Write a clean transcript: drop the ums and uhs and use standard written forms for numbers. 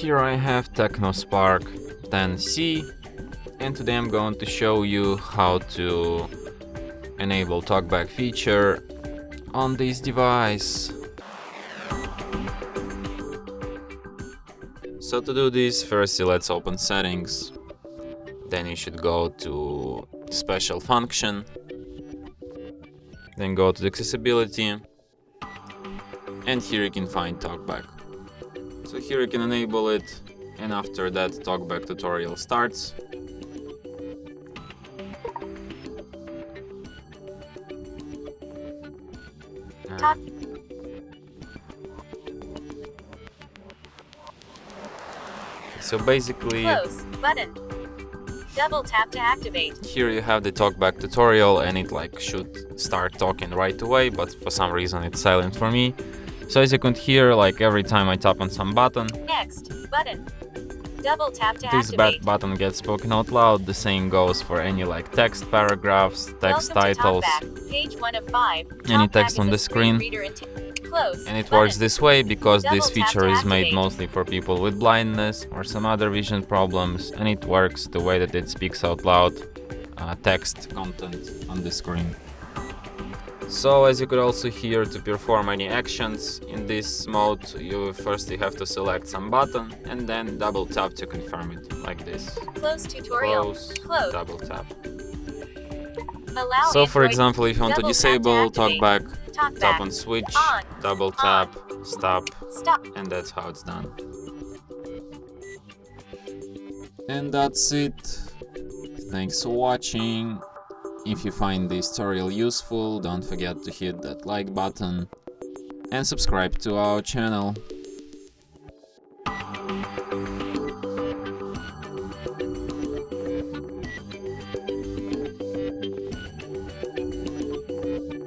Here I have TECNO Spark 10C, and today I'm going to show you how to enable Talkback feature on this device. So to do this, first let's open settings, then you should go to special function, then go to the accessibility, and here you can find Talkback. So here you can enable it, and after that Talkback tutorial starts. So basically, close button. Double tap to activate. Here you have the Talkback tutorial, and it should start talking right away, but for some reason it's silent for me. So as you can hear, every time I tap on some button, next button. Double tap to this activate. button gets spoken out loud. The same goes for any text paragraphs, text titles, Page 1 of 5. any text on the screen. Close And it button. works this way because Double this tap feature to is made activate. mostly for people with blindness or some other vision problems, and it works the way that it speaks out loud text content on the screen. So as you could also hear, to perform any actions in this mode, you have to select some button and then double tap to confirm it, like this. Close tutorial. Close, double tap. Allow So for Android. example, if you want to Double tap to disable activate. Talkback, Talkback. tap on switch, On. double tap, stop, Stop. and that's how it's done. And that's it. Thanks for watching. If you find this tutorial useful, don't forget to hit that like button and subscribe to our channel.